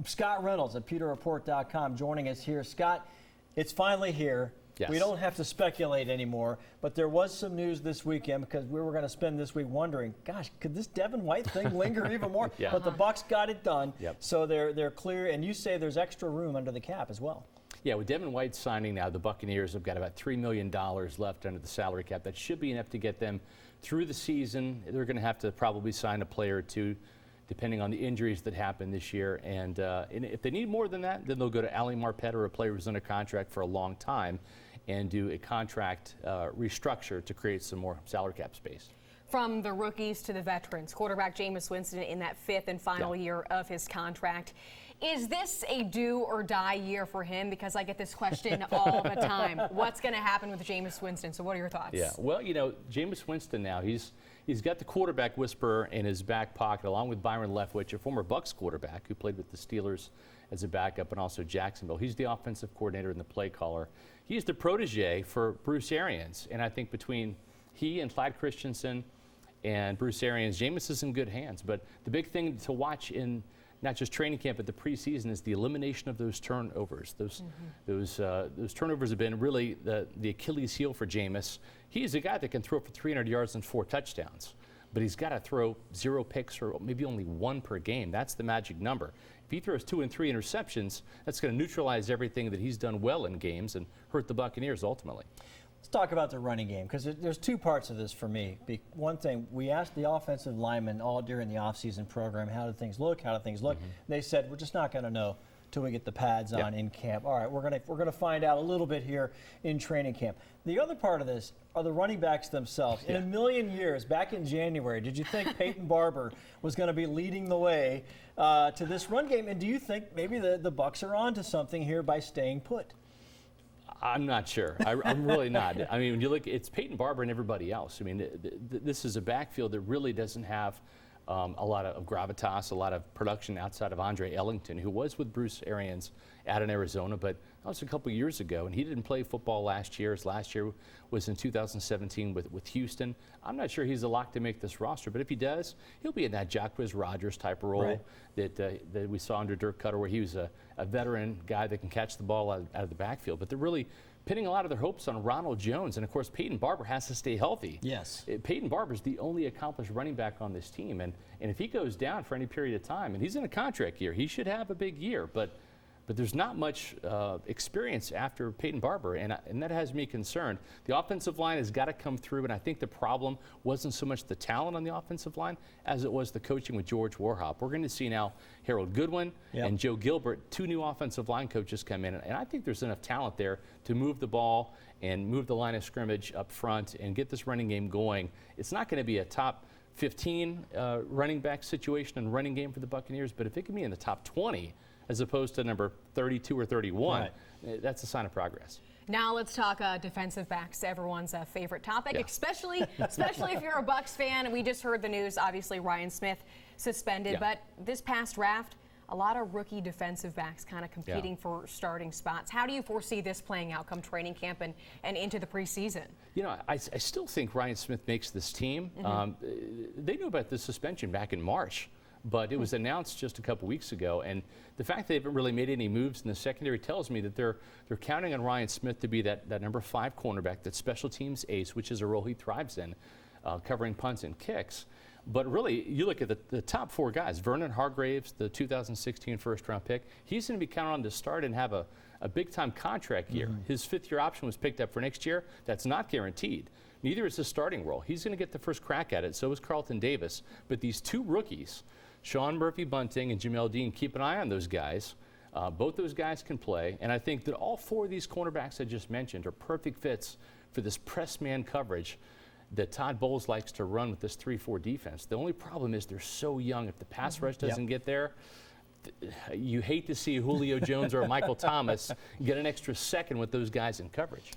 Scott Reynolds at PewterReport.com joining us here. Scott, it's finally here. Yes. We don't have to speculate anymore, but there was some news this weekend because we were going to spend this week wondering, gosh, could this Devin White thing linger even more? Yeah. But the Bucs got it done, Yep. so they're clear. And you say there's extra room under the cap as well. Yeah, with Devin White signing now, the Buccaneers have got about $3 million left under the salary cap. That should be enough to get them through the season. They're going to have to probably sign a player or two, depending on the injuries that happen this year. And if they need more than that, then they'll go to Ali Marpet, or a player who's under contract for a long time, and do a contract restructure to create some more salary cap space. From the rookies to the veterans, quarterback Jameis Winston in that 5th and final year of his contract. Is this a do or die year for him? Because I get this question all the time. What's going to happen with Jameis Winston? So what are your thoughts? Yeah, well, Jameis Winston now, he's got the quarterback whisperer in his back pocket, along with Byron Leftwich, a former Bucs quarterback who played with the Steelers as a backup, and also Jacksonville. He's the offensive coordinator and the play caller. He's the protege for Bruce Arians, and I think between he and Clyde Christensen and Bruce Arians, Jameis is in good hands. But the big thing to watch in not just training camp, but the preseason is the elimination of those turnovers. Those turnovers have been really the Achilles heel for Jameis. He's a guy that can throw for 300 yards and 4 touchdowns, but he's got to throw 0 picks or maybe only 1 per game. That's the magic number. If he throws 2 and 3 interceptions, that's going to neutralize everything that he's done well in games and hurt the Buccaneers ultimately. Let's talk about the running game, because there's 2 parts of this for me. One thing, we asked the offensive linemen all during the offseason program, how did things look, They said, we're just not going to know till we get the pads on in camp. All right, we're going to find out a little bit here in training camp. The other part of this are the running backs themselves. In a million years, back in January, did you think Peyton Barber was going to be leading the way to this run game? And do you think maybe the Bucs are on to something here by staying put? I'm not sure. I'm really not. I mean, when you look, it's Peyton Barber and everybody else. I mean, this is a backfield that really doesn't have a lot of gravitas, a lot of production outside of Andre Ellington, who was with Bruce Arians out in Arizona, but that was a couple years ago, and he didn't play football last year. His last year was in 2017 with Houston. I'm not sure he's a lock to make this roster, but if he does, he'll be in that Jacquizz Rodgers type of role that we saw under Dirk Cutter, where he was a veteran guy that can catch the ball out of the backfield. But they're really pinning a lot of their hopes on Ronald Jones, and of course Peyton Barber has to stay healthy. Yes. Peyton Barber's the only accomplished running back on this team, and if he goes down for any period of time, and he's in a contract year, he should have a big year, but there's not much experience after Peyton Barber, and that has me concerned. The offensive line has got to come through, and I think the problem wasn't so much the talent on the offensive line as it was the coaching with George Warhop. We're going to see now Harold Goodwin and Joe Gilbert, 2 new offensive line coaches come in, and I think there's enough talent there to move the ball and move the line of scrimmage up front and get this running game going. It's not going to be a top 15 running back situation and running game for the Buccaneers, but if it can be in the top 20, as opposed to number 32 or 31, that's a sign of progress. Now let's talk defensive backs, everyone's favorite topic, especially if you're a Bucs fan. We just heard the news, obviously Ryan Smith suspended, but this past draft, a lot of rookie defensive backs kind of competing for starting spots. How do you foresee this playing out come training camp and into the preseason? I still think Ryan Smith makes this team. They knew about the suspension back in March, but it was announced just a couple weeks ago, and the fact they haven't really made any moves in the secondary tells me that they're counting on Ryan Smith to be that number 5 cornerback, that special teams ace, which is a role he thrives in, covering punts and kicks. But really, you look at the top 4 guys. Vernon Hargreaves, the 2016 first-round pick, he's going to be counted on to start and have a big-time contract year. His 5th-year option was picked up for next year. That's not guaranteed. Neither is his starting role. He's going to get the first crack at it. So is Carlton Davis. But these 2 rookies, Sean Murphy-Bunting and Jamel Dean, keep an eye on those guys. Both those guys can play. And I think that all 4 of these cornerbacks I just mentioned are perfect fits for this press man coverage that Todd Bowles likes to run with this 3-4 defense. The only problem is they're so young. If the pass rush doesn't get there, you hate to see Julio Jones or Michael Thomas get an extra second with those guys in coverage.